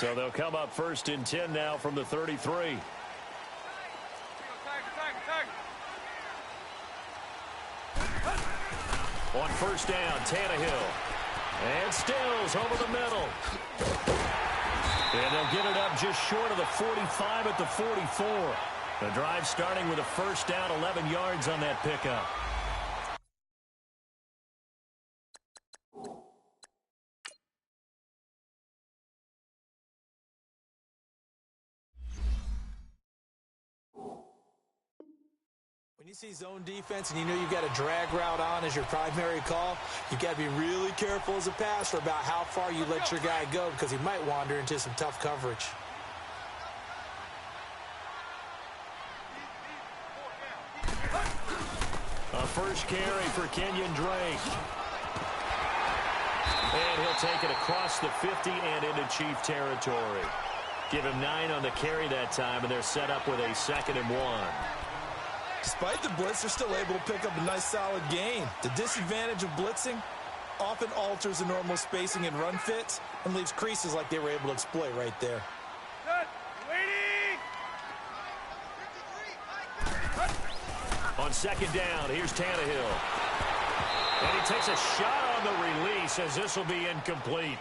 So they'll come up 1st and 10 now from the 33. On 1st down, Tannehill. And Stills over the middle. And they'll get it up just short of the 45 at the 44. The drive starting with a 1st down, 11 yards on that pickup. When you see zone defense and you know you've got a drag route on as your primary call, you've got to be really careful as a passer about how far you let your guy go because he might wander into some tough coverage. A 1st carry for Kenyon Drake. And he'll take it across the 50 and into Chief territory. Give him 9 on the carry that time, and they're set up with a 2nd and 1. Despite the blitz, they're still able to pick up a nice solid gain. The disadvantage of blitzing often alters the normal spacing and run fits and leaves creases like they were able to exploit right there. On 2nd down, here's Tannehill. And he takes a shot on the release as this will be incomplete.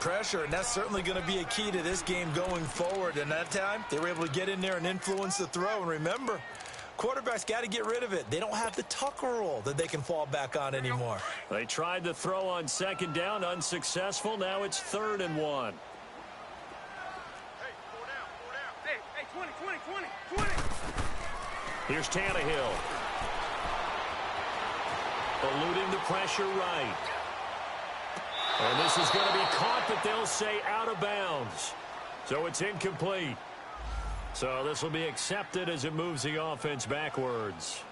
Pressure, and that's certainly going to be a key to this game going forward. And that time, they were able to get in there and influence the throw. And remember, quarterbacks got to get rid of it. They don't have the Tucker rule that they can fall back on anymore. They tried the throw on 2nd down, unsuccessful. Now it's 3rd and 1. Hey, 20. Here's Tannehill. Eluding the pressure right. And this is going to be caught, but they'll say out of bounds. So it's incomplete. So this will be accepted as it moves the offense backwards.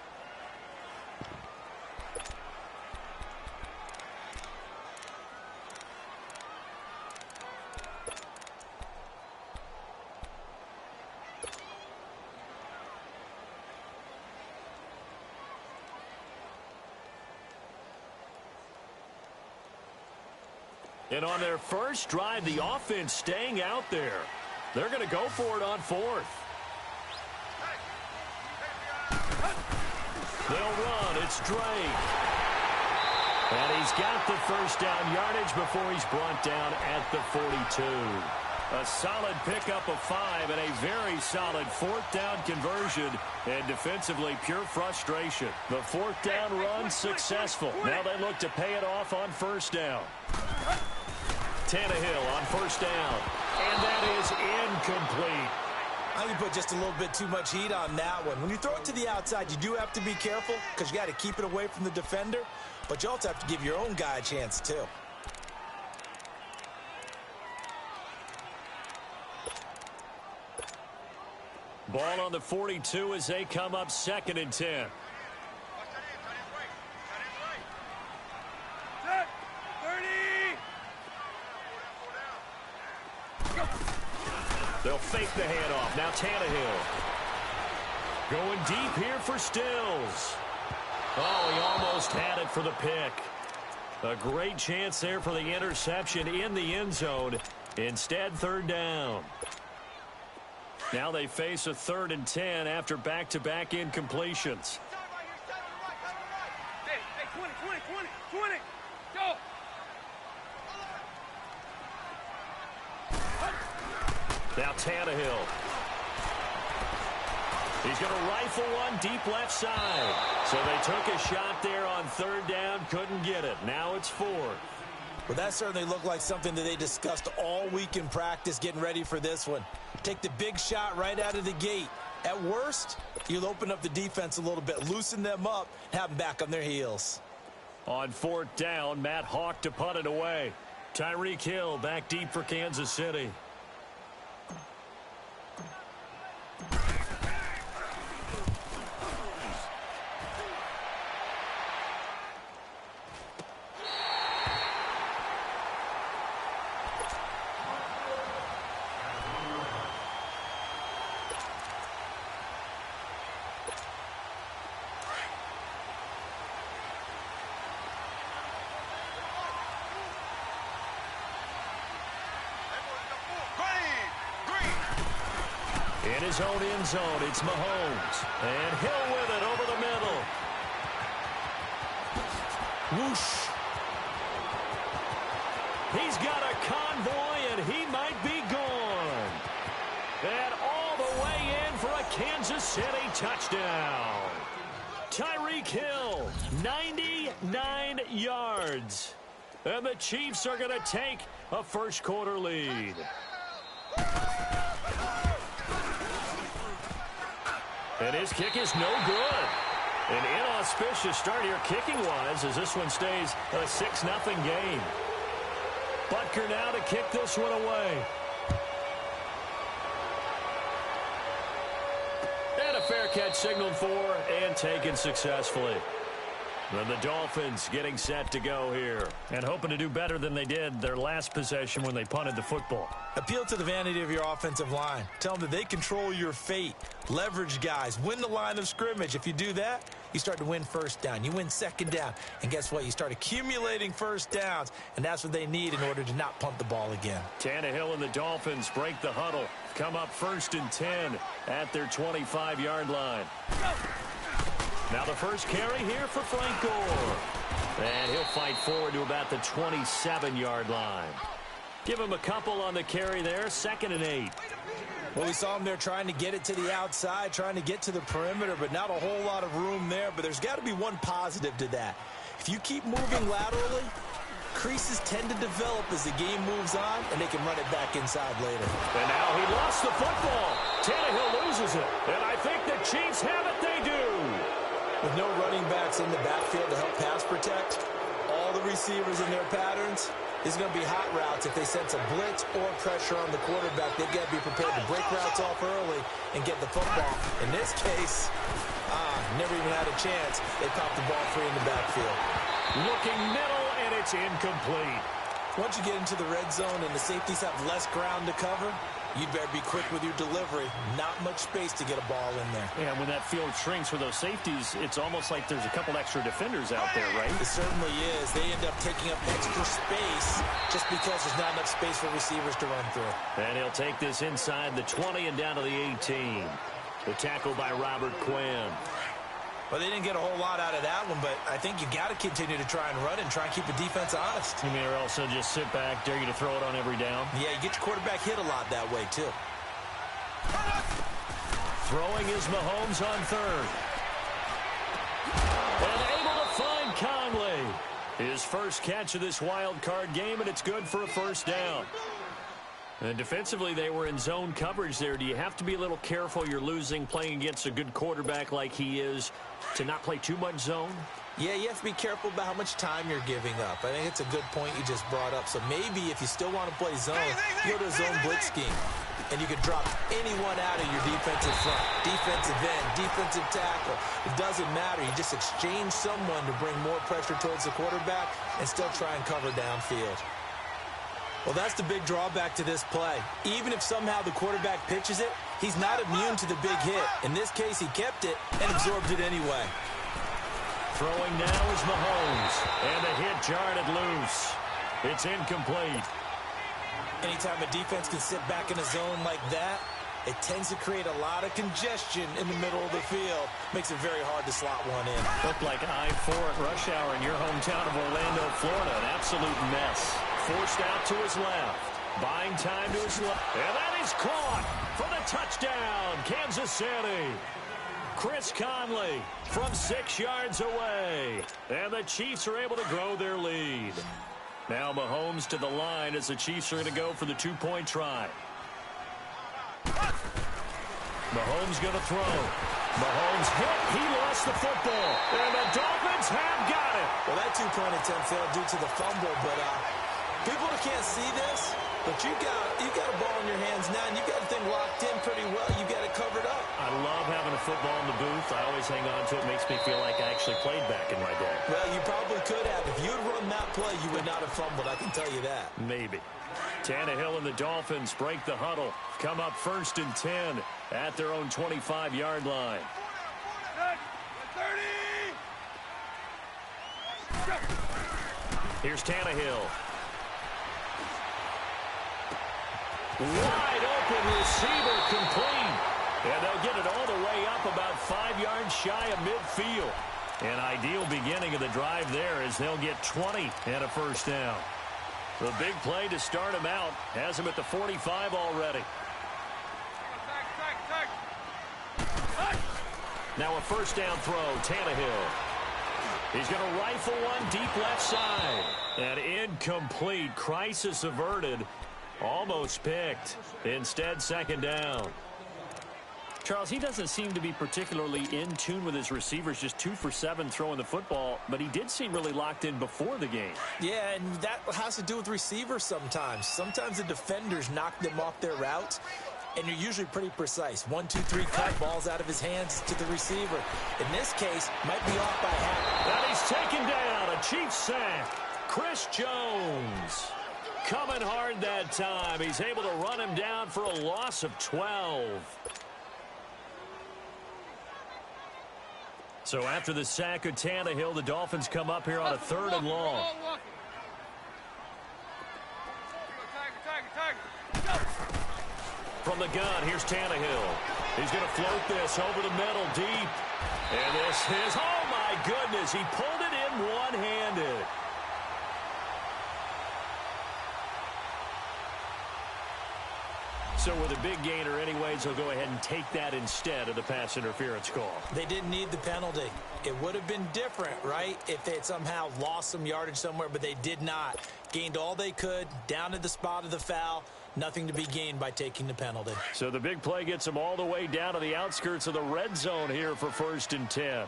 And on their first drive, the offense staying out there. They're going to go for it on 4th. They'll run. It's Drake. And he's got the 1st down yardage before he's brought down at the 42. A solid pickup of 5 and a very solid 4th down conversion. And defensively, pure frustration. The 4th down run successful. Now they look to pay it off on 1st down. Tannehill on 1st down. And that is incomplete. I think you put just a little bit too much heat on that one. When you throw it to the outside, you do have to be careful because you got to keep it away from the defender. But you also have to give your own guy a chance, too. Ball on the 42 as they come up 2nd and 10. They'll fake the handoff. Now Tannehill. Going deep here for Stills. Oh, he almost had it for the pick. A great chance there for the interception in the end zone. Instead, 3rd down. Now they face a 3rd and 10 after back-to-back incompletions. Hey, 20. Go. Now Tannehill. He's going to rifle one deep left side. So they took a shot there on 3rd down, couldn't get it. Now it's 4th. Well, that certainly looked like something that they discussed all week in practice getting ready for this one. Take the big shot right out of the gate. At worst, you'll open up the defense a little bit, loosen them up, have them back on their heels. On 4th down, Matt Hawk to punt it away. Tyreek Hill back deep for Kansas City. In his own end zone, it's Mahomes. And Hill with it over the middle. Whoosh. He's got a convoy, and he might be gone. And all the way in for a Kansas City touchdown. Tyreek Hill, 99 yards. And the Chiefs are going to take a first-quarter lead. And his kick is no good. An inauspicious start here kicking-wise as this one stays a 6-0 game. Butker now to kick this one away. And a fair catch signaled for and taken successfully. And the Dolphins getting set to go here and hoping to do better than they did their last possession when they punted the football. Appeal to the vanity of your offensive line. Tell them that they control your fate. Leverage guys. Win the line of scrimmage. If you do that, you start to win first down. You win second down. And guess what? You start accumulating first downs. And that's what they need in order to not punt the ball again. Tannehill and the Dolphins break the huddle. Come up 1st and 10 at their 25-yard line. Now the first carry here for Frank Gore. And he'll fight forward to about the 27-yard line. Give him a couple on the carry there. 2nd and 8. Well, we saw him there trying to get it to the outside, trying to get to the perimeter, but not a whole lot of room there. But there's got to be one positive to that. If you keep moving laterally, creases tend to develop as the game moves on, and they can run it back inside later. And now he lost the football. Tannehill loses it. And I think the Chiefs have it. They do. With no running backs in the backfield to help pass protect, all the receivers in their patterns, it's going to be hot routes. If they sense a blitz or pressure on the quarterback, they've got to be prepared to break routes off early and get the football. In this case, never even had a chance. They popped the ball free in the backfield. Looking middle, and it's incomplete. Once you get into the red zone and the safeties have less ground to cover, you'd better be quick with your delivery. Not much space to get a ball in there. Yeah, when that field shrinks with those safeties, it's almost like there's a couple extra defenders out there, right? It certainly is. They end up taking up extra space just because there's not enough space for receivers to run through. And he'll take this inside the 20 and down to the 18. The tackle by Robert Quinn. Well, they didn't get a whole lot out of that one, but I think you got to continue to try and run and try and keep the defense honest. You mean, or also just sit back, dare you to throw it on every down? Yeah, you get your quarterback hit a lot that way, too. Throwing is Mahomes on 3rd. And able to find Conley. His first catch of this wild card game, and it's good for a first down. And defensively, they were in zone coverage there. Do you have to be a little careful you're losing playing against a good quarterback like he is to not play too much zone? Yeah, you have to be careful about how much time you're giving up. I think it's a good point you just brought up. So maybe if you still want to play zone, you go to a zone blitz scheme. And you can drop anyone out of your defensive front, defensive end, defensive tackle. It doesn't matter. You just exchange someone to bring more pressure towards the quarterback and still try and cover downfield. Well, that's the big drawback to this play. Even if somehow the quarterback pitches it, he's not immune to the big hit. In this case, he kept it and absorbed it anyway. Throwing now is Mahomes. And the hit jarred it loose. It's incomplete. Anytime a defense can sit back in a zone like that, it tends to create a lot of congestion in the middle of the field. Makes it very hard to slot one in. Looked like I-4 at rush hour in your hometown of Orlando, Florida. An absolute mess. Forced out to his left. Buying time to his left. And that is caught for the touchdown, Kansas City. Chris Conley from 6 yards away. And the Chiefs are able to grow their lead. Now Mahomes to the line as the Chiefs are going to go for the two-point try. Mahomes going to throw. Mahomes hit. He lost the football. And the Dolphins have got it. Well, that two-point attempt failed due to the fumble, but people can't see this, but you got a ball in your hands now, and you got the thing locked in pretty well. You got it covered up. I love having a football in the booth. I always hang on to it. Makes me feel like I actually played back in my day. Well, you probably could have. If you had run that play, you would not have fumbled. I can tell you that. Maybe. Tannehill and the Dolphins break the huddle. Come up 1st and 10 at their own 25-yard line. 30. Here's Tannehill. Wide open receiver complete. And they'll get it all the way up about 5 yards shy of midfield. An ideal beginning of the drive there as they'll get 20 and a first down. The big play to start him out has him at the 45 already. Now a first down throw, Tannehill. He's going to rifle one deep left side. And incomplete. Crisis averted. Almost picked. Instead, second down. Charles, he doesn't seem to be particularly in tune with his receivers, just 2 for 7 throwing the football, but he did seem really locked in before the game. Yeah, and that has to do with receivers sometimes. Sometimes the defenders knock them off their routes, and you're usually pretty precise. 1, 2, 3, cut, balls out of his hands to the receiver. In this case, might be off by half. And he's taken down. A Chiefs sack. Chris Jones coming hard that time. He's able to run him down for a loss of 12. So after the sack of Tannehill, the Dolphins come up here on a 3rd and long. From the gun, here's Tannehill. He's going to float this over the middle deep. And this is, oh my goodness, he pulled it in one-handed. So with a big gainer anyways, they'll go ahead and take that instead of the pass interference call. They didn't need the penalty. It would have been different, right, if they had somehow lost some yardage somewhere, but they did not. Gained all they could, down to the spot of the foul. Nothing to be gained by taking the penalty. So the big play gets them all the way down to the outskirts of the red zone here for 1st and 10.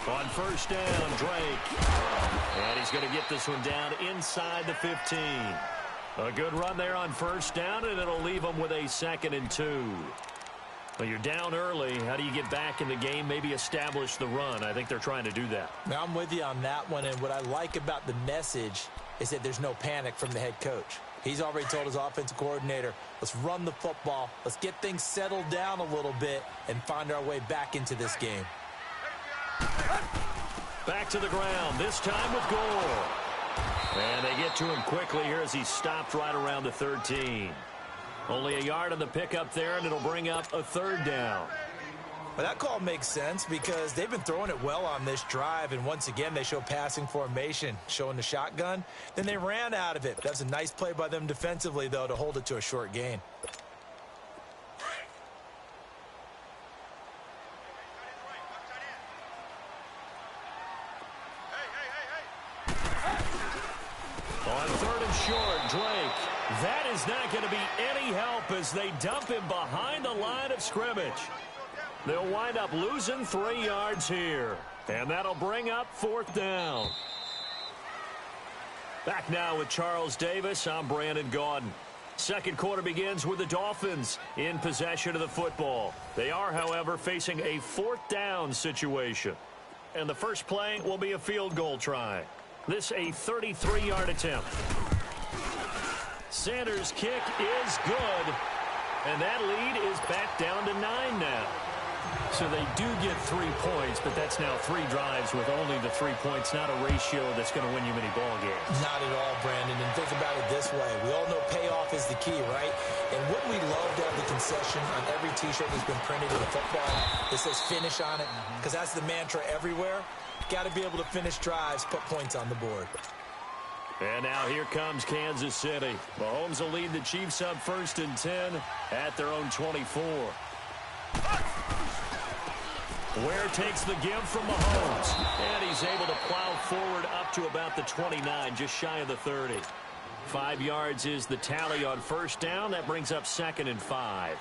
On first down, Drake. And he's going to get this one down inside the 15. A good run there on first down, and it'll leave them with a 2nd and 2. Well, you're down early. How do you get back in the game, maybe establish the run? I think they're trying to do that. Now, I'm with you on that one, and what I like about the message is that there's no panic from the head coach. He's already told his offensive coordinator, let's run the football, let's get things settled down a little bit and find our way back into this game. Back to the ground, this time with Gore. And they get to him quickly here as he stopped right around the 13. Only a yard on the pickup there, and it'll bring up a 3rd down. Well, that call makes sense because they've been throwing it well on this drive, and once again, they show passing formation, showing the shotgun. Then they ran out of it. That's a nice play by them defensively, though, to hold it to a short gain. On 3rd and short, Drake. That is not going to be any help as they dump him behind the line of scrimmage. They'll wind up losing 3 yards here. And that'll bring up 4th down. Back now with Charles Davis. I'm Brandon Gaudin. Second quarter begins with the Dolphins in possession of the football. They are, however, facing a 4th down situation. And the first play will be a field goal try. This a 33-yard attempt. Sanders' kick is good. And that lead is back down to 9 now. So they do get 3 points, but that's now 3 drives with only the 3 points, not a ratio that's going to win you many ball games. Not at all, Brandon. And think about it this way. We all know payoff is the key, right? And wouldn't we love to have the concession on every T-shirt that's been printed in football that says finish on it? Because that's the mantra everywhere. Got to be able to finish drives, put points on the board. And now here comes Kansas City. Mahomes will lead the Chiefs up 1st and 10 at their own 24. Ware takes the give from Mahomes. And he's able to plow forward up to about the 29, just shy of the 30. 5 yards is the tally on first down. That brings up 2nd and 5.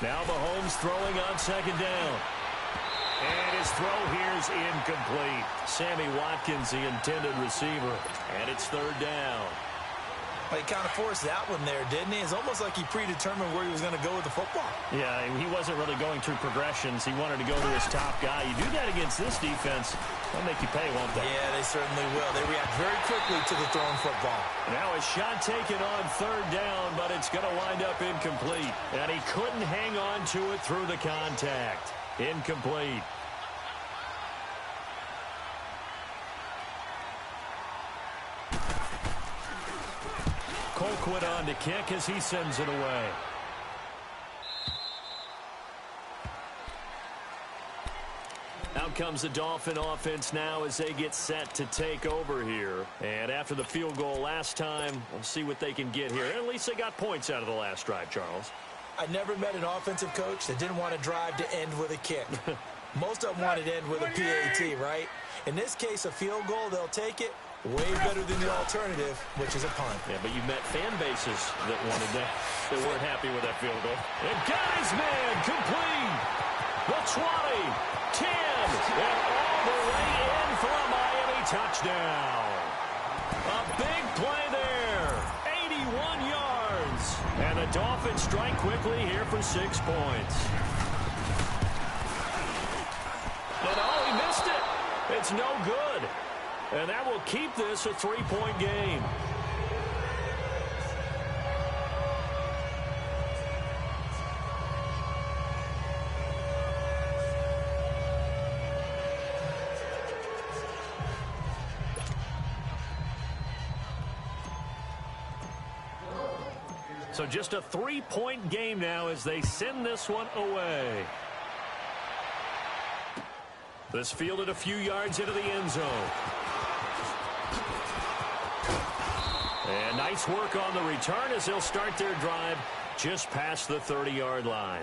Now Mahomes throwing on 2nd down. And his throw here is incomplete. Sammy Watkins, the intended receiver. And it's 3rd down. Well, he kind of forced that one there, didn't he? It's almost like he predetermined where he was going to go with the football. Yeah, he wasn't really going through progressions. He wanted to go to his top guy. You do that against this defense, they'll make you pay, won't they? Yeah, they certainly will. They react very quickly to the thrown football. Now a shot taken on 3rd down, but it's going to wind up incomplete. And he couldn't hang on to it through the contact. Incomplete. Colquitt on to kick as he sends it away. Out comes the Dolphin offense now as they get set to take over here. And after the field goal last time, we'll see what they can get here. At least they got points out of the last drive, Charles. I never met an offensive coach that didn't want to drive to end with a kick. Most of them wanted to end with a PAT, right? In this case, a field goal, they'll take it. Way better than the alternative, which is a punt. Yeah, but you met fan bases that wanted that. They weren't happy with that field goal. And got his man complete. The 20, 10, and all the way in for a Miami touchdown. A big play there. 81 yards. And the Dolphins strike quickly here for 6 points. And oh, he missed it. It's no good. And that will keep this a 3-point game. So just a 3-point game now as they send this one away. This fielded a few yards into the end zone. And nice work on the return as they'll start their drive just past the 30-yard line.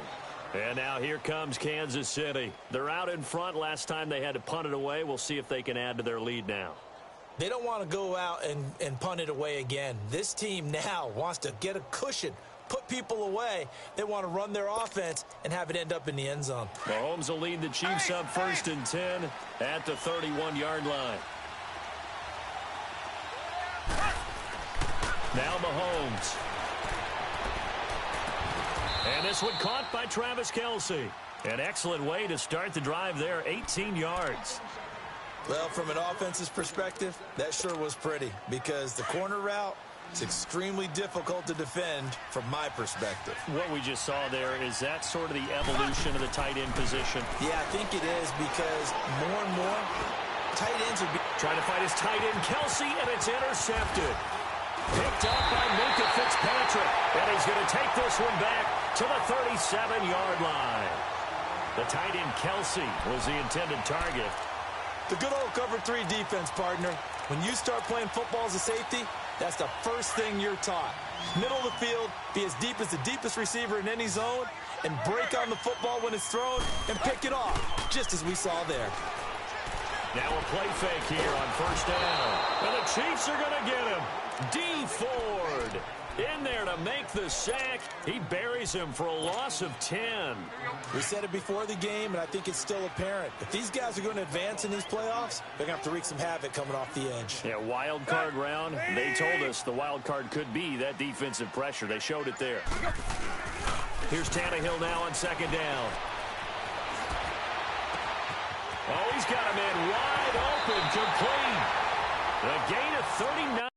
And now here comes Kansas City. They're out in front. Last time they had to punt it away. We'll see if they can add to their lead now. They don't want to go out and punt it away again. This team now wants to get a cushion, put people away. They want to run their offense and have it end up in the end zone. Mahomes will lead the Chiefs up 1st and 10 at the 31-yard line. Now Mahomes. And this one caught by Travis Kelce. An excellent way to start the drive there, 18 yards. Well, from an offensive perspective, that sure was pretty because the corner route is extremely difficult to defend from my perspective. What we just saw there, is that sort of the evolution of the tight end position? Yeah, I think it is because more and more tight ends are trying to find his tight end, Kelce, and it's intercepted. Picked up by Minka Fitzpatrick, and he's going to take this one back to the 37-yard line. The tight end, Kelce, was the intended target. The good old cover 3 defense, partner. When you start playing football as a safety, that's the first thing you're taught. Middle of the field, be as deep as the deepest receiver in any zone, and break on the football when it's thrown and pick it off, just as we saw there. Now a play fake here on 1st down. And the Chiefs are going to get him. D. Ford in there to make the sack. He buries him for a loss of 10. We said it before the game, and I think it's still apparent. If these guys are going to advance in these playoffs, they're going to have to wreak some havoc coming off the edge. Yeah, wild card round. They told us the wild card could be that defensive pressure. They showed it there. Here's Tannehill now on 2nd down. Oh, he's got a man wide open, complete. The gain of 39.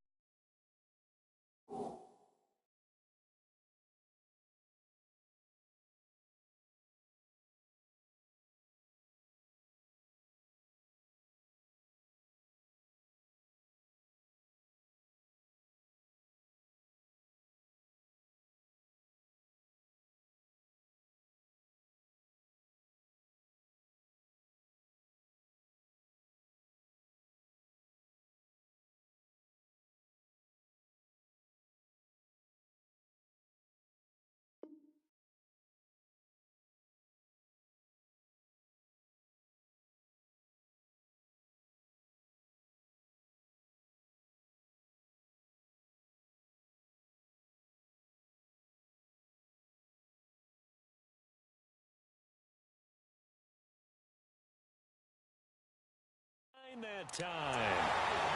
That time.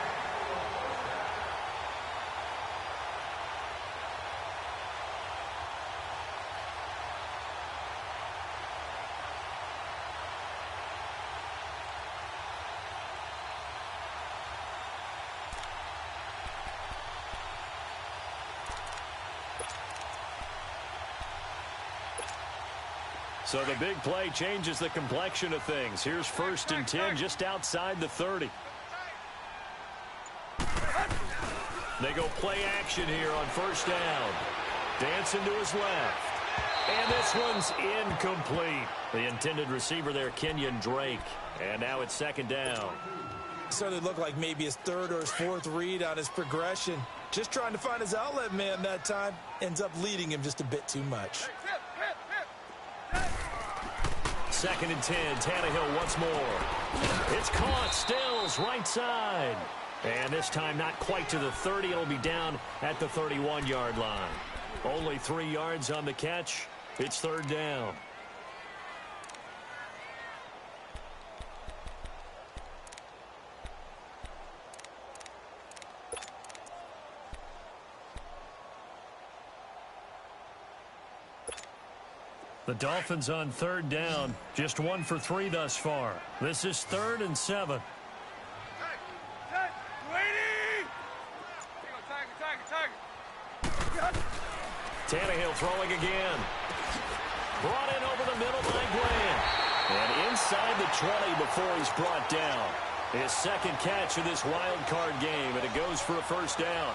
So the big play changes the complexion of things. Here's 1st and 10 just outside the 30. They go play action here on first down. Dancing to his left. And this one's incomplete. The intended receiver there, Kenyon Drake. And now it's second down. Certainly looked like maybe his third or his fourth read on his progression. Just trying to find his outlet man that time. Ends up leading him just a bit too much. Second and 10. Tannehill once more. It's caught. Stills right side. And this time not quite to the 30. It'll be down at the 31-yard line. Only 3 yards on the catch. It's third down. The Dolphins on third down. Just 1 for 3 thus far. This is 3rd and 7. Tannehill throwing again. Brought in over the middle by Grant. And inside the 20 before he's brought down. His second catch of this wild card game, and it goes for a first down.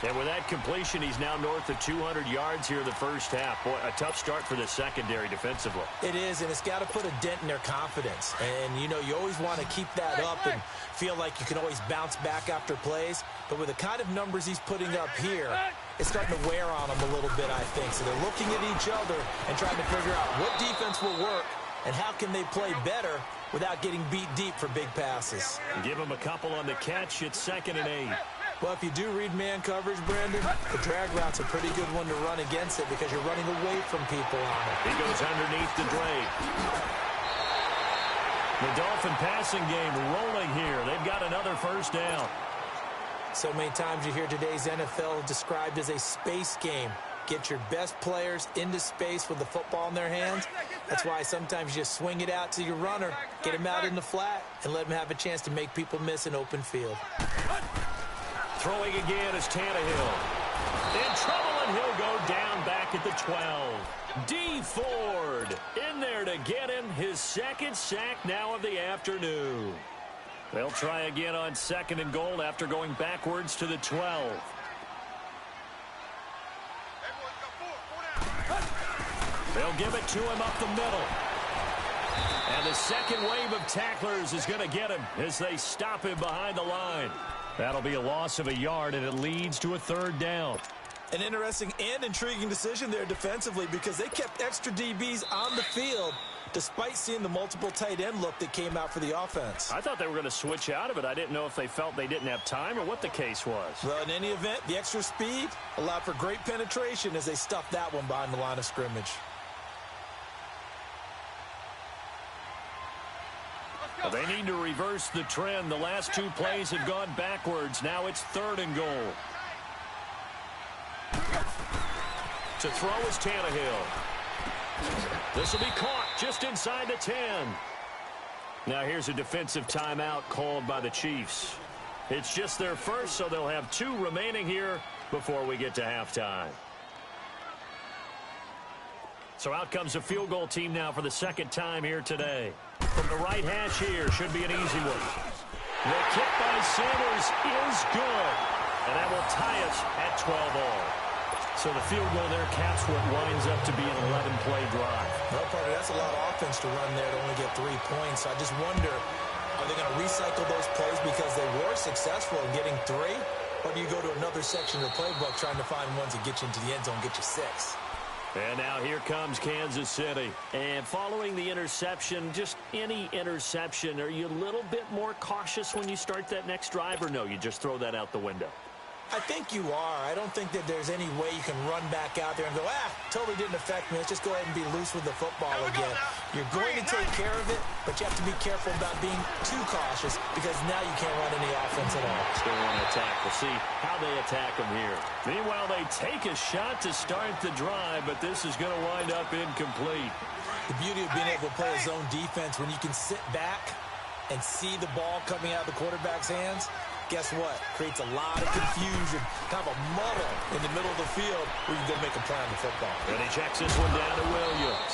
And with that completion, he's now north of 200 yards here in the first half. Boy, a tough start for the secondary defensively. It is, and it's got to put a dent in their confidence. And, you know, you always want to keep that up and feel like you can always bounce back after plays. But with the kind of numbers he's putting up here, it's starting to wear on them a little bit, I think. So they're looking at each other and trying to figure out what defense will work and how can they play better without getting beat deep for big passes. Give him a couple on the catch. It's 2nd and 8. Well, if you do read man coverage, Brandon, the drag route's a pretty good one to run against it because you're running away from people on it. He goes underneath to Drake. The Dolphin passing game rolling here. They've got another first down. So many times you hear today's NFL described as a space game. Get your best players into space with the football in their hands. That's why sometimes you just swing it out to your runner, get him out in the flat, and let him have a chance to make people miss an open field. Throwing again is Tannehill. In trouble, and he'll go down back at the 12. D. Ford in there to get him his second sack now of the afternoon. They'll try again on 2nd and goal after going backwards to the 12. They'll give it to him up the middle. And the second wave of tacklers is going to get him as they stop him behind the line. That'll be a loss of a yard, and it leads to a third down. An interesting and intriguing decision there defensively because they kept extra DBs on the field despite seeing the multiple tight end look that came out for the offense. I thought they were going to switch out of it. I didn't know if they felt they didn't have time or what the case was. Well, in any event, the extra speed allowed for great penetration as they stuffed that one behind the line of scrimmage. Well, they need to reverse the trend. The last 2 plays have gone backwards. Now it's 3rd and goal. To throw is Tannehill. This will be caught just inside the 10. Now here's a defensive timeout called by the Chiefs. It's just their first, so they'll have 2 remaining here before we get to halftime. So out comes a field goal team now for the second time here today. From the right hash here, should be an easy one. The kick by Sanders is good. And that will tie us at 12-all. So the field goal there caps what winds up to be an 11-play drive. Well, partner, that's a lot of offense to run there to only get 3 points. So I just wonder, are they going to recycle those plays because they were successful in getting 3? Or do you go to another section of the playbook trying to find ones that get you into the end zone, get you 6? And now here comes Kansas City. And following the interception, just any interception, are you a little bit more cautious when you start that next drive, or no, you just throw that out the window? I think you are. I don't think that there's any way you can run back out there and go, totally didn't affect me. Let's just go ahead and be loose with the football again. You're going to take care of it, but you have to be careful about being too cautious because now you can't run any offense at all. Still want to attack. We'll see how they attack them here. Meanwhile, they take a shot to start the drive, but this is going to wind up incomplete. The beauty of being able to play a zone defense when you can sit back and see the ball coming out of the quarterback's hands, guess what? Creates a lot of confusion, kind of a muddle in the middle of the field where you can go make a play on the football. And he checks this one down to Williams.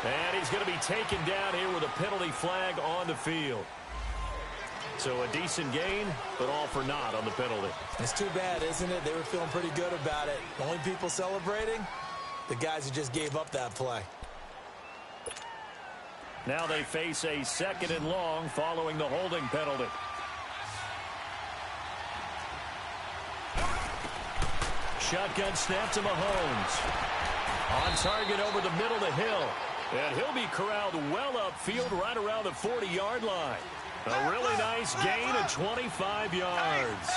And he's going to be taken down here with a penalty flag on the field. So a decent gain, but all for naught on the penalty. It's too bad, isn't it? They were feeling pretty good about it. The only people celebrating, the guys who just gave up that play. Now they face a 2nd and long following the holding penalty. Shotgun snap to Mahomes. On target over the middle to Hill. And he'll be corralled well upfield right around the 40-yard line. A really nice gain of 25 yards.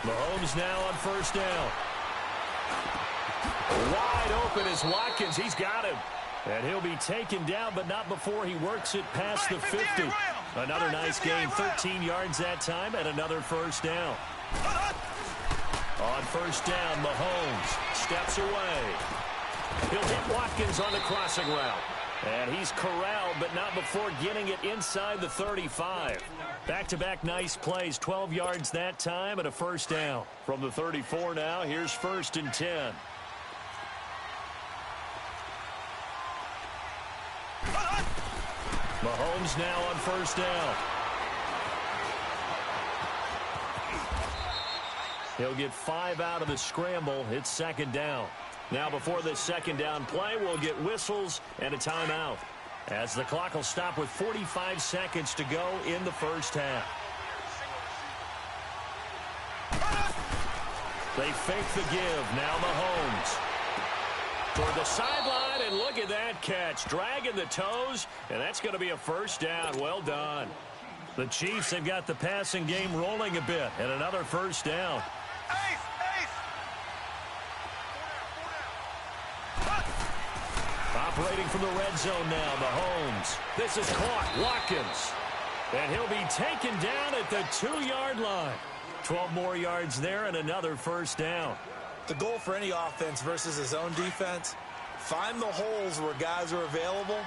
Mahomes now on 1st down. Wide open is Watkins. He's got him. And he'll be taken down, but not before he works it past the 50. Another nice gain, 13 yards that time, and another 1st down. On 1st down, Mahomes steps away. He'll hit Watkins on the crossing route. And he's corralled, but not before getting it inside the 35. Back-to-back nice plays, 12 yards that time, and a 1st down. From the 34 now, here's 1st and 10. Mahomes now on 1st down. He'll get 5 out of the scramble. It's 2nd down. Now before this 2nd down play, we'll get whistles and a timeout, as the clock will stop with 45 seconds to go in the 1st half. They fake the give. Now Mahomes toward the sideline, and look at that catch. Dragging the toes, and that's going to be a 1st down. Well done. The Chiefs have got the passing game rolling a bit, and another 1st down. Operating from the red zone now, Mahomes. This is caught. Watkins. And he'll be taken down at the 2-yard line. 12 more yards there and another 1st down. The goal for any offense versus his own defense, find the holes where guys are available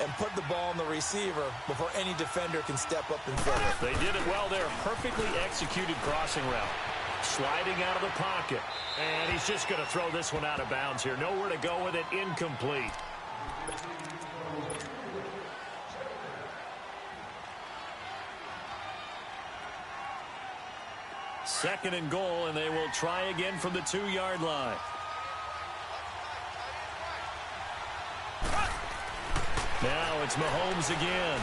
and put the ball on the receiver before any defender can step up and fill it. They did it well there. Perfectly executed crossing route. Sliding out of the pocket. And he's just going to throw this one out of bounds here. Nowhere to go with it. Incomplete. Second and goal, and they will try again from the 2-yard line. Now it's Mahomes again.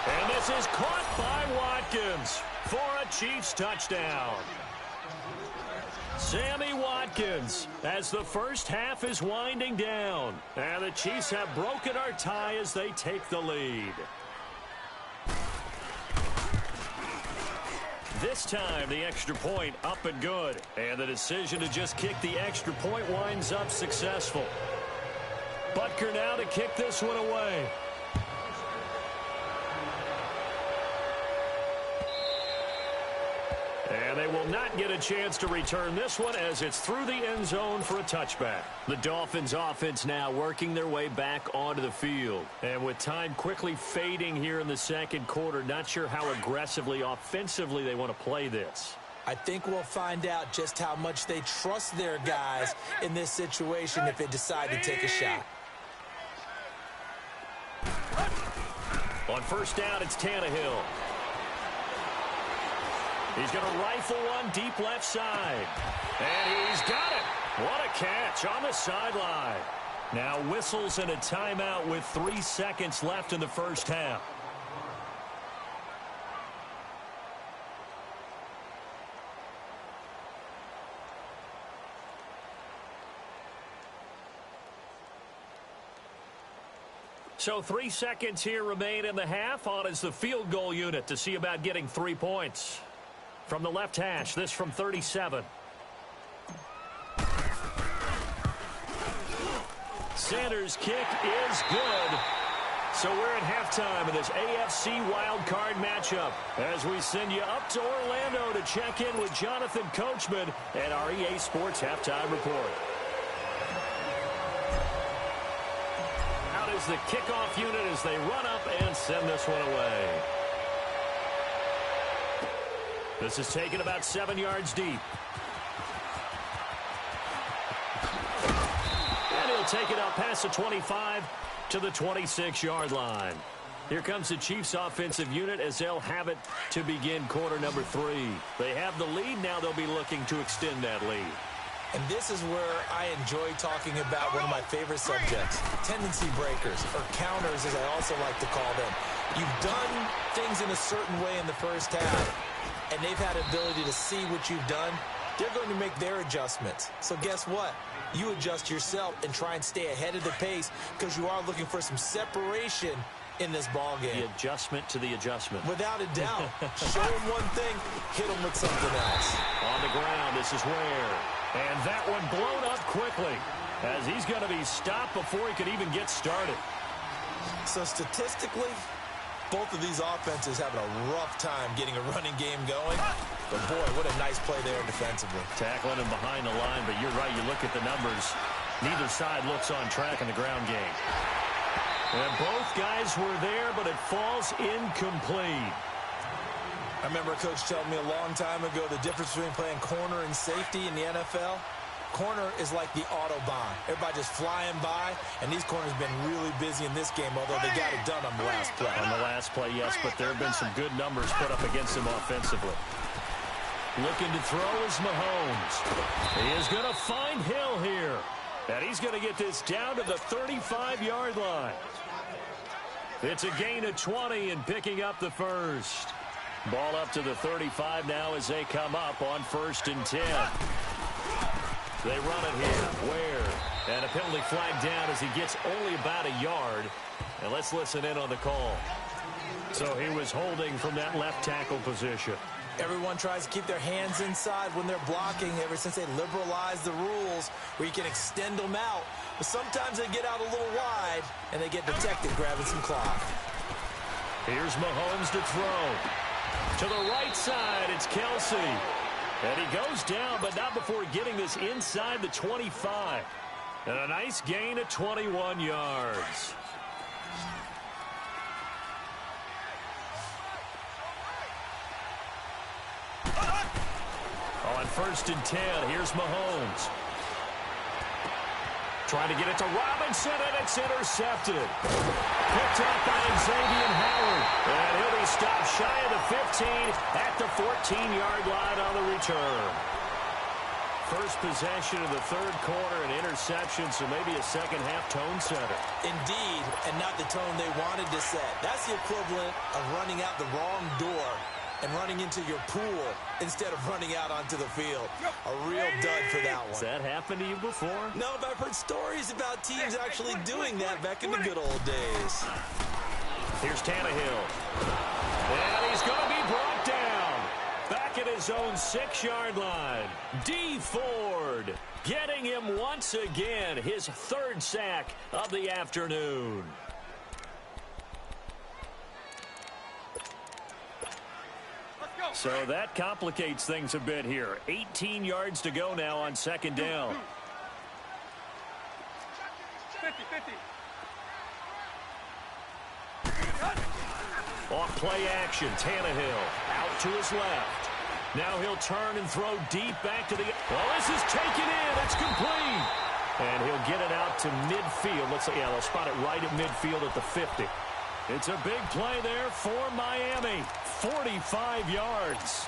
And this is caught by Watkins for a Chiefs touchdown. Sammy Watkins as the 1st half is winding down. And the Chiefs have broken our tie as they take the lead. This time, the extra point up and good. And the decision to just kick the extra point winds up successful. Butker now to kick this one away. And they will not get a chance to return this one as it's through the end zone for a touchback. The Dolphins offense now working their way back onto the field. And with time quickly fading here in the 2nd quarter, not sure how aggressively, offensively they want to play this. I think we'll find out just how much they trust their guys in this situation if they decide to take a shot. On 1st down, it's Tannehill. He's going to rifle one deep left side. And he's got it. What a catch on the sideline. Now whistles and a timeout with 3 seconds left in the 1st half. So 3 seconds here remain in the half. On is the field goal unit to see about getting 3 points. From the left hash, this from 37. Sanders' kick is good. So we're at halftime in this AFC wildcard matchup as we send you up to Orlando to check in with Jonathan Coachman and our EA Sports Halftime Report. Out is the kickoff unit as they run up and send this one away. This is taken about 7 yards deep. And he'll take it up past the 25 to the 26-yard line. Here comes the Chiefs offensive unit as they'll have it to begin quarter number 3. They have the lead. Now they'll be looking to extend that lead. And this is where I enjoy talking about one of my favorite subjects, tendency breakers, or counters as I also like to call them. You've done things in a certain way in the first half, and they've had ability to see what you've done. They're going to make their adjustments. So guess what? You adjust yourself and try and stay ahead of the pace because you are looking for some separation in this ball game. The adjustment to the adjustment. Without a doubt. Show him one thing, hit him with something else. On the ground, this is Ware. And that one blown up quickly as he's going to be stopped before he could even get started. So statistically, both of these offenses having a rough time getting a running game going. But boy, what a nice play there defensively. Tackling him behind the line, but you're right, you look at the numbers. Neither side looks on track in the ground game. And both guys were there, but it falls incomplete. I remember a coach telling me a long time ago the difference between playing corner and safety in the NFL. Corner is like the Autobahn. Everybody just flying by, and these corners have been really busy in this game, although they got it done on the last play. On the last play, yes, but there have been some good numbers put up against him offensively. Looking to throw is Mahomes. He is going to find Hill here. And he's going to get this down to the 35-yard line. It's a gain of 20 and picking up the first. Ball up to the 35 now as they come up on 1st and 10. They run it here. Ware. And a penalty flag down as he gets only about a yard. And let's listen in on the call. So he was holding from that left tackle position. Everyone tries to keep their hands inside when they're blocking ever since they liberalized the rules where you can extend them out. But sometimes they get out a little wide and they get detected grabbing some clock. Here's Mahomes to throw. To the right side, it's Kelsey. And he goes down, but not before getting this inside the 25. And a nice gain of 21 yards. On 1st and 10, here's Mahomes. Trying to get it to Robinson, and it's intercepted. Picked up by Xavier Howard. And he'll be stopped shy of the 15 at the 14-yard line on the return. First possession of the third quarter, an interception, so maybe a second-half tone setter. Indeed, and not the tone they wanted to set. That's the equivalent of running out the wrong door and running into your pool instead of running out onto the field. A real dud for that one. Has that happened to you before? No, but I've heard stories about teams actually doing that back in the good old days. Here's Tannehill. And he's going to be brought down. Back at his own 6-yard line. D. Ford getting him once again. His 3rd sack of the afternoon. So that complicates things a bit here. 18 yards to go now on 2nd down. 50. Off play action, Tannehill out to his left. Now he'll turn and throw deep back to the... Well, this is taken in. It's complete. And he'll get it out to midfield. Let's say, yeah, they'll spot it right at midfield at the 50. It's a big play there for Miami. 45 yards.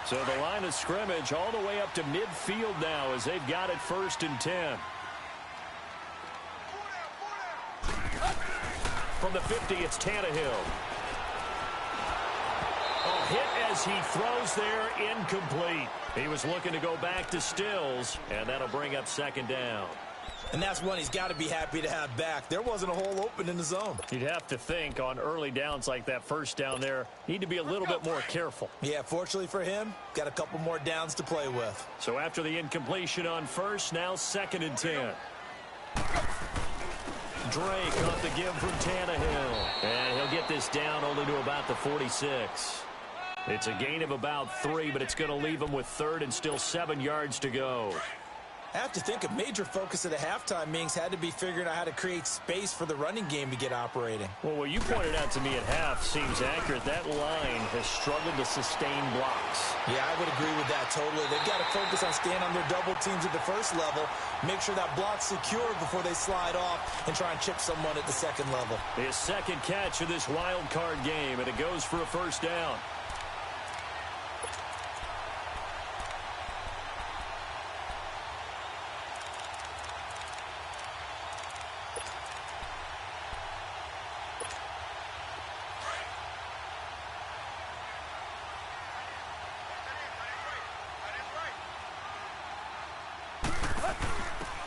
So the line of scrimmage all the way up to midfield now as they've got it 1st and 10. From the 50, it's Tannehill. A hit as he throws there, incomplete. He was looking to go back to Stills, and that'll bring up 2nd down. And that's one he's got to be happy to have back. There wasn't a hole open in the zone. You'd have to think on early downs like that 1st down there, need to be a little bit more careful. Yeah, fortunately for him, got a couple more downs to play with. So after the incompletion on 1st, now 2nd and 10. Drake off the give from Tannehill. And he'll get this down only to about the 46. It's a gain of about 3, but it's going to leave him with 3rd and still 7 yards to go. I have to think a major focus of the halftime meetings had to be figuring out how to create space for the running game to get operating. Well, what you pointed out to me at half seems accurate. That line has struggled to sustain blocks. Yeah, I would agree with that totally. They've got to focus on staying on their double teams at the first level, make sure that block's secure before they slide off and try and chip someone at the second level. His second catch of this wild card game, and it goes for a first down.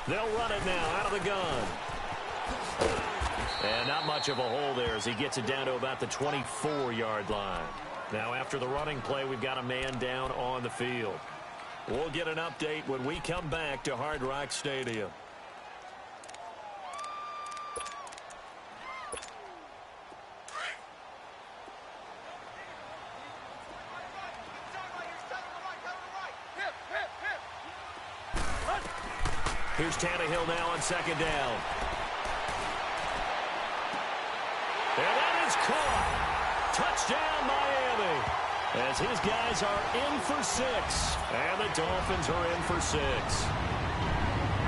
They'll run it now out of the gun. And not much of a hole there as he gets it down to about the 24-yard line. Now after the running play, we've got a man down on the field. We'll get an update when we come back to Hard Rock Stadium. Here's Tannehill now on second down. And that is caught. Touchdown, Miami. As his guys are in for 6. And the Dolphins are in for 6.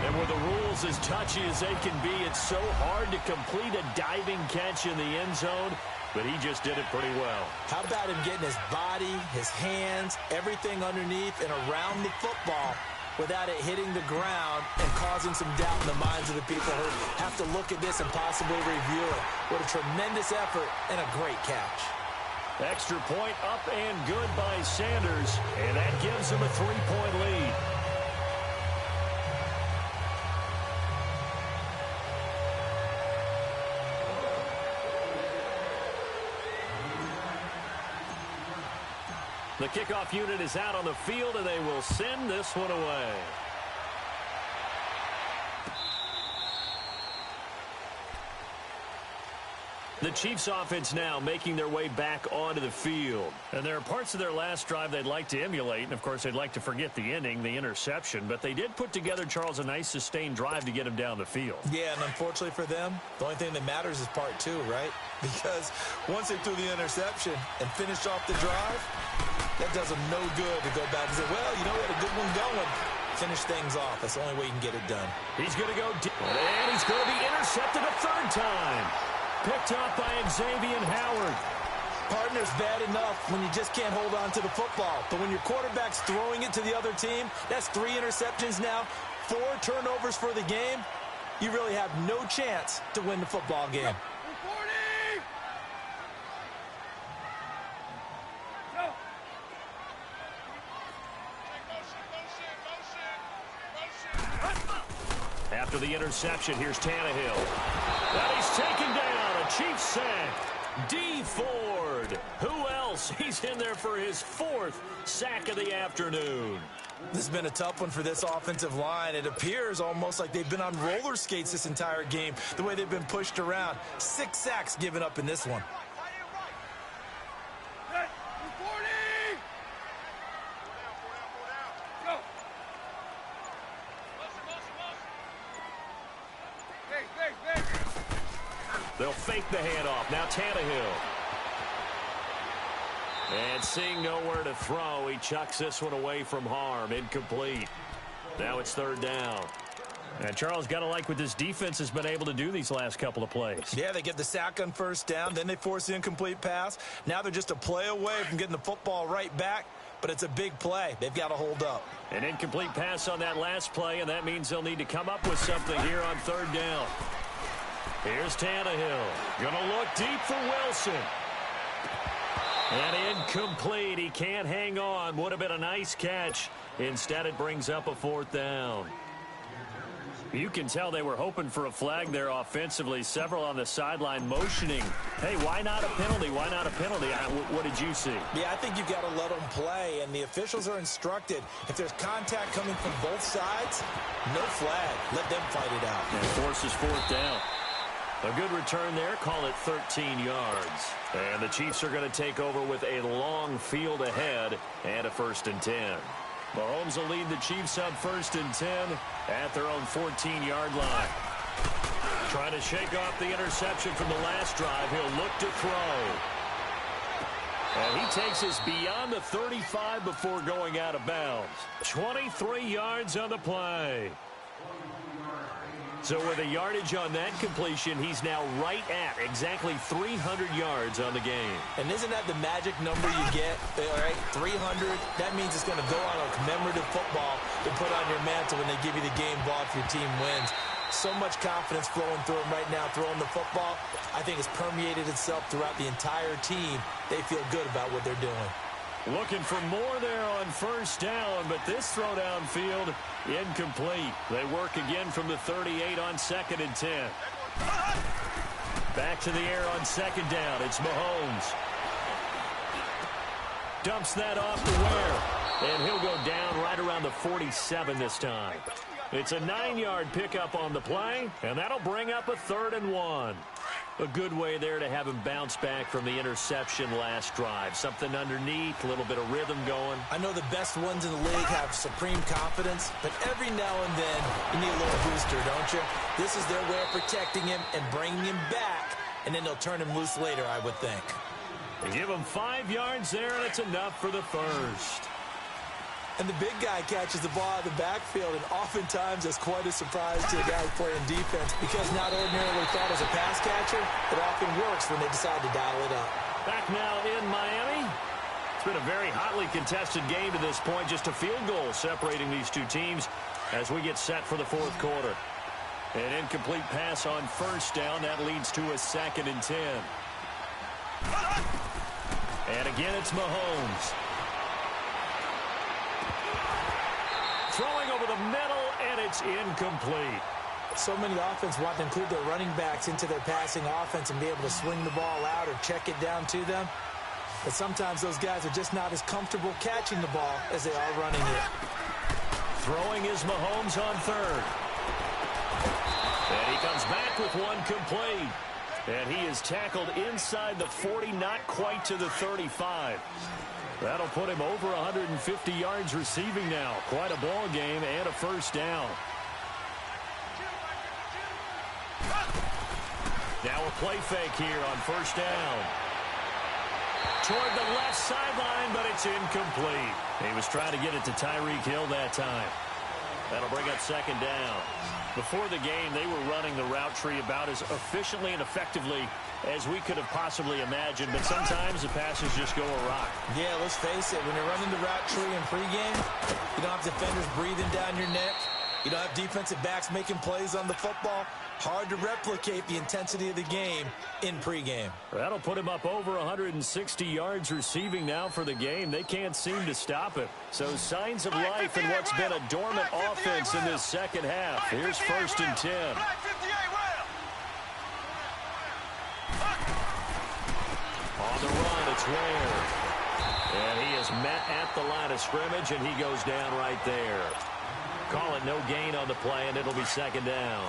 And with the rules as touchy as they can be, it's so hard to complete a diving catch in the end zone. But he just did it pretty well. How about him getting his body, his hands, everything underneath and around the football without it hitting the ground and causing some doubt in the minds of the people who have to look at this and possibly review it. What a tremendous effort and a great catch. Extra point up and good by Sanders, and that gives him a 3-point lead. The kickoff unit is out on the field, and they will send this one away. The Chiefs offense now making their way back onto the field. And there are parts of their last drive they'd like to emulate. And, of course, they'd like to forget the ending, the interception. But they did put together, Charles, a nice sustained drive to get him down the field. Yeah, and unfortunately for them, the only thing that matters is part 2, right? Because once they threw the interception and finished off the drive, that does them no good to go back and say, well, you know, we had a good one going. Finish things off. That's the only way you can get it done. He's going to go deep, and he's going to be intercepted a 3rd time. Picked up by Xavier Howard. Partner's bad enough when you just can't hold on to the football. But when your quarterback's throwing it to the other team, that's 3 interceptions now, 4 turnovers for the game. You really have no chance to win the football game. After the interception, here's Tannehill. And he's taken down. A Chiefs sack. D. Ford. Who else? He's in there for his 4th sack of the afternoon. This has been a tough one for this offensive line. It appears almost like they've been on roller skates this entire game, the way they've been pushed around. 6 sacks given up in this one. They'll fake the handoff. Now Tannehill. And seeing nowhere to throw, he chucks this one away from harm. Incomplete. Now it's 3rd down. And Charles, got to like what this defense has been able to do these last couple of plays. Yeah, they get the sack on 1st down. Then they force the incomplete pass. Now they're just a play away from getting the football right back. But it's a big play. They've got to hold up. An incomplete pass on that last play, and that means they'll need to come up with something here on 3rd down. Here's Tannehill. Gonna look deep for Wilson. And incomplete. He can't hang on. Would have been a nice catch. Instead, it brings up a 4th down. You can tell they were hoping for a flag there offensively. Several on the sideline motioning. Hey, why not a penalty? Why not a penalty? What did you see? Yeah, I think you've got to let them play, and the officials are instructed. If there's contact coming from both sides, no flag. Let them fight it out. And forces 4th down. A good return there. Call it 13 yards. And the Chiefs are going to take over with a long field ahead and a 1st and 10. Mahomes will lead the Chiefs up 1st and 10 at their own 14-yard line. Trying to shake off the interception from the last drive. He'll look to throw. And he takes us beyond the 35 before going out of bounds. 23 yards on the play. So with the yardage on that completion, he's now right at exactly 300 yards on the game. And isn't that the magic number you get? All right, 300. That means it's going to go on a commemorative football to put on your mantle when they give you the game ball if your team wins. So much confidence flowing through him right now throwing the football. I think it's permeated itself throughout the entire team. They feel good about what they're doing. Looking for more there on 1st down, but this throw downfield incomplete. They work again from the 38 on 2nd and 10. Back to the air on 2nd down. It's Mahomes. Dumps that off to Ware, and he'll go down right around the 47 this time. It's a 9-yard pickup on the play, and that'll bring up a 3rd and 1. A good way there to have him bounce back from the interception last drive. Something underneath, a little bit of rhythm going. I know the best ones in the league have supreme confidence, but every now and then you need a little booster, don't you? This is their way of protecting him and bringing him back, and then they'll turn him loose later, I would think. They give him 5 yards there, and it's enough for the first. And the big guy catches the ball out of the backfield, and oftentimes that's quite a surprise to a guy playing defense because not ordinarily thought as a pass catcher, it often works when they decide to dial it up. Back now in Miami. It's been a very hotly contested game to this point. Just a field goal separating these two teams as we get set for the 4th quarter. An incomplete pass on 1st down. That leads to a 2nd and 10. And again, it's Mahomes. Throwing over the middle, and it's incomplete. So many offenses want to include their running backs into their passing offense and be able to swing the ball out or check it down to them. But sometimes those guys are just not as comfortable catching the ball as they are running it. Throwing is Mahomes on 3rd. And he comes back with one complete. And he is tackled inside the 40, not quite to the 35. That'll put him over 150 yards receiving now. Quite a ball game and a 1st down. Now a play fake here on 1st down. Toward the left sideline, but it's incomplete. He was trying to get it to Tyreek Hill that time. That'll bring up 2nd down. Before the game, they were running the route tree about as efficiently and effectively as we could have possibly imagined, but sometimes the passes just go awry. Yeah, let's face it, when you're running the route tree in pregame, you don't have defenders breathing down your neck. You don't have defensive backs making plays on the football. Hard to replicate the intensity of the game in pregame. That'll put him up over 160 yards receiving now for the game. They can't seem to stop it. So signs of life in what's been a dormant offense in this 2nd half. Here's 1st and 10. On the run, it's Ware. And he is met at the line of scrimmage, and he goes down right there. Call it no gain on the play, and it'll be 2nd down.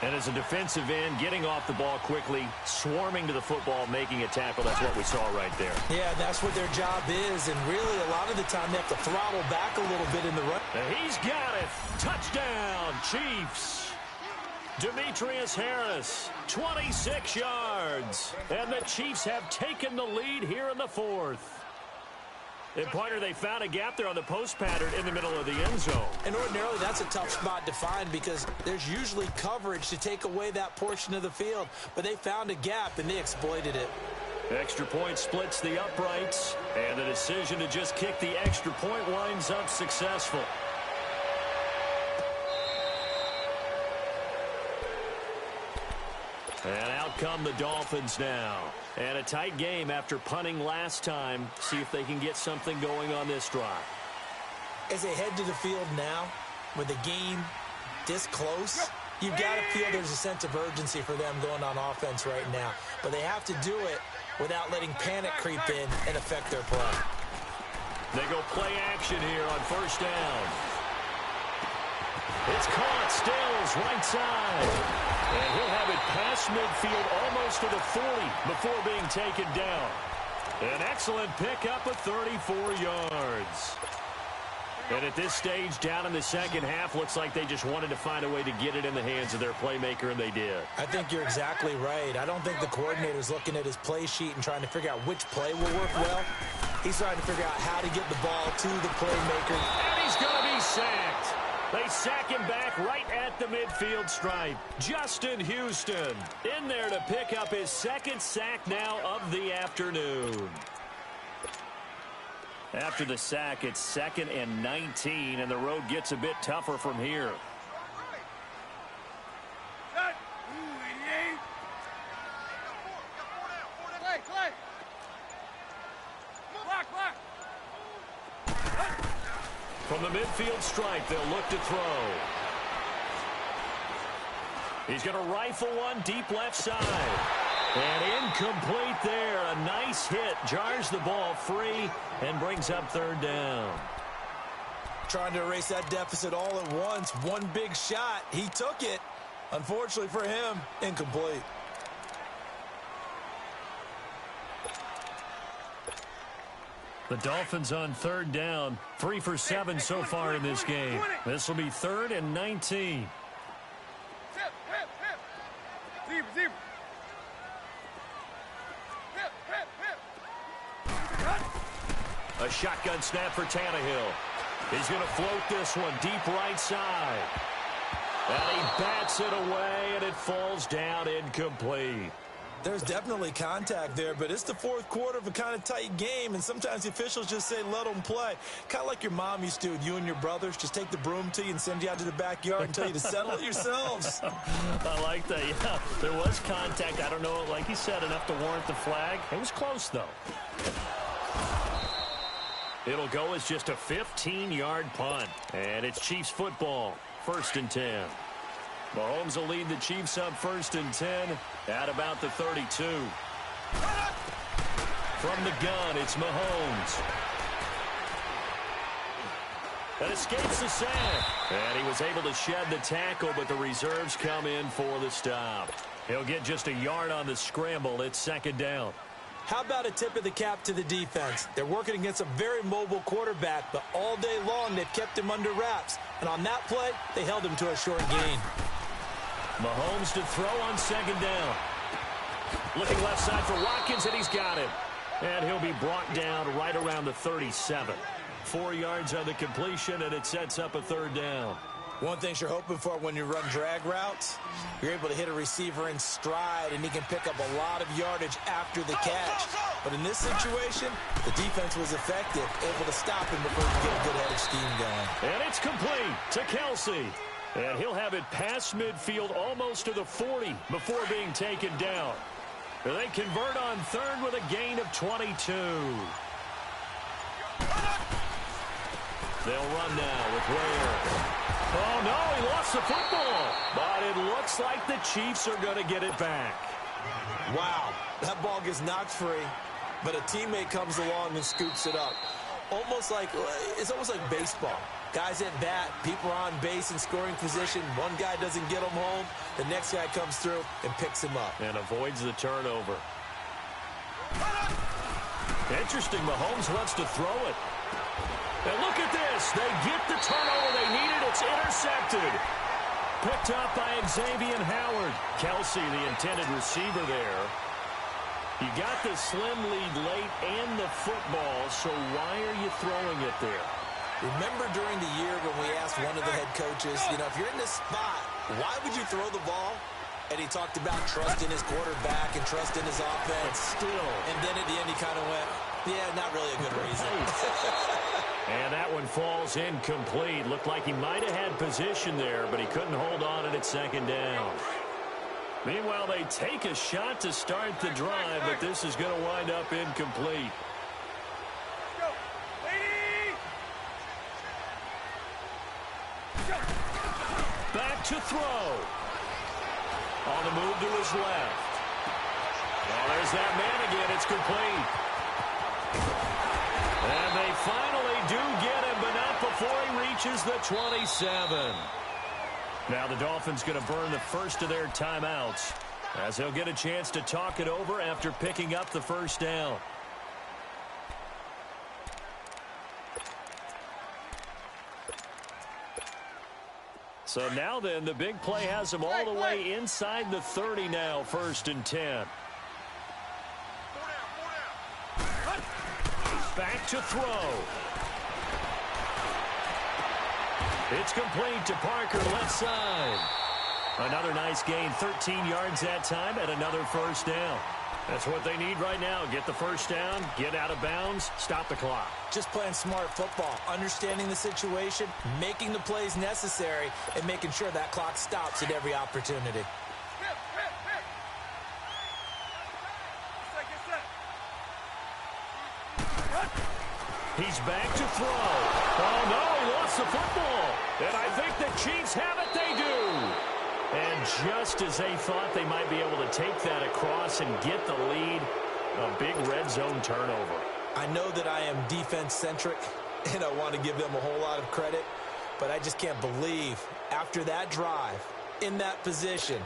And as a defensive end, getting off the ball quickly, swarming to the football, making a tackle, that's what we saw right there. Yeah, that's what their job is, and really a lot of the time they have to throttle back a little bit in the run. And he's got it. Touchdown, Chiefs. Demetrius Harris, 26 yards. And the Chiefs have taken the lead here in the 4th. And, Pointer, they found a gap there on the post pattern in the middle of the end zone. And ordinarily that's a tough spot to find because there's usually coverage to take away that portion of the field. But they found a gap, and they exploited it. Extra point splits the uprights, and the decision to just kick the extra point winds up successful. And out come the Dolphins now. And a tight game after punting last time. See if they can get something going on this drive. As they head to the field now, with the game this close, you've got to feel there's a sense of urgency for them going on offense right now. But they have to do it without letting panic creep in and affect their play. They go play action here on 1st down. It's caught. Stills right side. And he'll have it past midfield almost to the 40 before being taken down. An excellent pickup of 34 yards. And at this stage, down in the second half, looks like they just wanted to find a way to get it in the hands of their playmaker, and they did. I think you're exactly right. I don't think the coordinator's looking at his play sheet and trying to figure out which play will work well. He's trying to figure out how to get the ball to the playmaker. And he's going to be sacked. They sack him back right at the midfield stripe. Justin Houston in there to pick up his second sack now of the afternoon. After the sack, it's 2nd and 19, and the road gets a bit tougher from here. From the midfield stripe, they'll look to throw. He's going to rifle one deep left side. And incomplete there. A nice hit. Jars the ball free and brings up 3rd down. Trying to erase that deficit all at once. One big shot. He took it. Unfortunately for him, incomplete. The Dolphins on 3rd down. 3 for 7 so far in this game. This will be 3rd and 19. A shotgun snap for Tannehill. He's going to float this one deep right side. And he bats it away, and it falls down incomplete. There's definitely contact there, but it's the 4th quarter of a kind of tight game, and sometimes the officials just say, let them play. Kind of like your mom used to with you and your brothers. Just take the broom to you and send you out to the backyard and tell you to settle it yourselves. I like that, yeah. There was contact. I don't know, like he said, enough to warrant the flag. It was close, though. It'll go as just a 15-yard punt, and it's Chiefs football, 1st and 10. Mahomes will lead the Chiefs up 1st and 10 at about the 32. From the gun, it's Mahomes. That escapes the sack. And he was able to shed the tackle, but the reserves come in for the stop. He'll get just a yard on the scramble. It's 2nd down. How about a tip of the cap to the defense? They're working against a very mobile quarterback, but all day long they've kept him under wraps. And on that play, they held him to a short gain. Mahomes to throw on 2nd down. Looking left side for Watkins, and he's got it. And he'll be brought down right around the 37. 4 yards on the completion, and it sets up a 3rd down. One thing you're hoping for when you run drag routes, you're able to hit a receiver in stride, and he can pick up a lot of yardage after the catch. But in this situation, the defense was effective, able to stop him before he could get a good headed scheme going. And it's complete to Kelsey. And he'll have it past midfield almost to the 40 before being taken down. They convert on 3rd with a gain of 22. They'll run now with Ware. Oh, no, he lost the football. But it looks like the Chiefs are going to get it back. Wow, that ball gets knocked free, but a teammate comes along and scoops it up. It's almost like baseball. Guys at bat, people are on base in scoring position. One guy doesn't get him home. The next guy comes through and picks him up. And avoids the turnover. Interesting, Mahomes wants to throw it. And look at this. They get the turnover they needed. It's intercepted. Picked up by Xavier Howard. Kelsey, the intended receiver there. You got the slim lead late and the football, so why are you throwing it there? Remember during the year when we asked one of the head coaches, if you're in this spot, why would you throw the ball? And he talked about trust in his quarterback and trust in his offense. But still. And then at the end he kind of went, yeah, not really a good reason. And that one falls incomplete. Looked like he might have had position there, but he couldn't hold on it at 2nd down. Meanwhile, they take a shot to start the drive, but this is going to wind up incomplete. Back to throw. On the move to his left. Well, there's that man again. It's complete. And they finally do get him, but not before he reaches the 27. Now the Dolphins going to burn the first of their timeouts as they'll get a chance to talk it over after picking up the 1st down. So now then, the big play has them all the way inside the 30 now, 1st and 10. Back to throw. It's complete to Parker, left side. Another nice gain, 13 yards that time, and another 1st down. That's what they need right now. Get the 1st down, get out of bounds, stop the clock. Just playing smart football, understanding the situation, making the plays necessary, and making sure that clock stops at every opportunity. He's back to throw. Oh, no, he lost the football. And I think the Chiefs have it. They do. And just as they thought they might be able to take that across and get the lead, a big red zone turnover. I know that I am defense-centric, and I want to give them a whole lot of credit, but I just can't believe after that drive, in that position,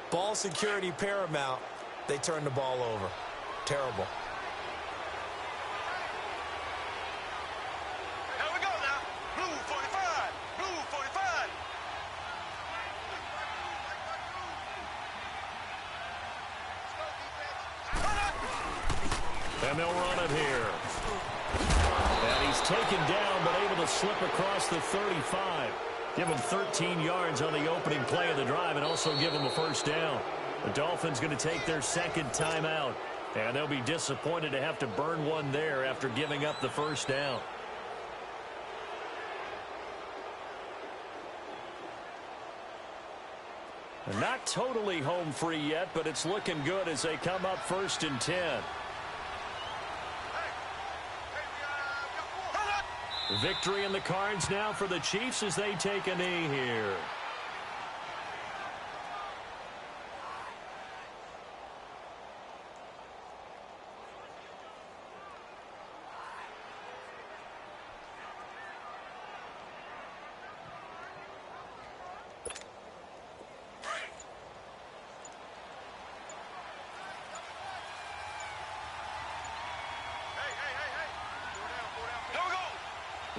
ball security paramount, they turned the ball over. Terrible. And they'll run it here. And he's taken down, but able to slip across the 35. Give him 13 yards on the opening play of the drive and also give him a 1st down. The Dolphins going to take their 2nd timeout. And they'll be disappointed to have to burn one there after giving up the 1st down. And not totally home free yet, but it's looking good as they come up 1st and 10. Victory in the cards now for the Chiefs as they take a knee here.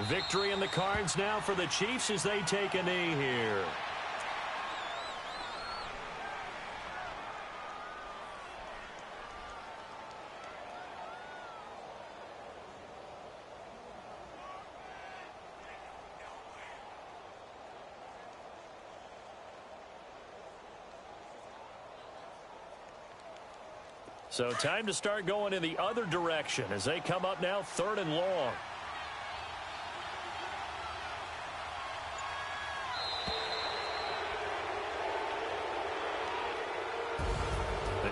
Victory in the cards now for the Chiefs as they take a knee here. So time to start going in the other direction as they come up now 3rd and long.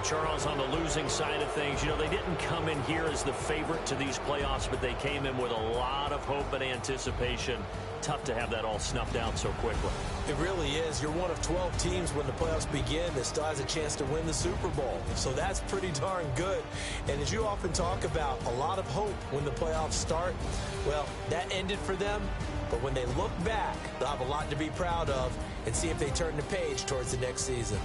Charles, on the losing side of things, you know, they didn't come in here as the favorite to these playoffs, but they came in with a lot of hope and anticipation. Tough to have that all snuffed out so quickly. It really is. You're one of 12 teams when the playoffs begin that still has a chance to win the Super Bowl. So that's pretty darn good. And as you often talk about, a lot of hope when the playoffs start. Well, that ended for them. But when they look back, they'll have a lot to be proud of and see if they turn the page towards the next season.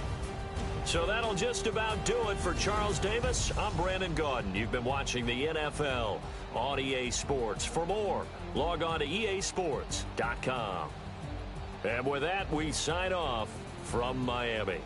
So that'll just about do it for Charles Davis. I'm Brandon Gaudin. You've been watching the NFL on EA Sports. For more, log on to easports.com. And with that, we sign off from Miami.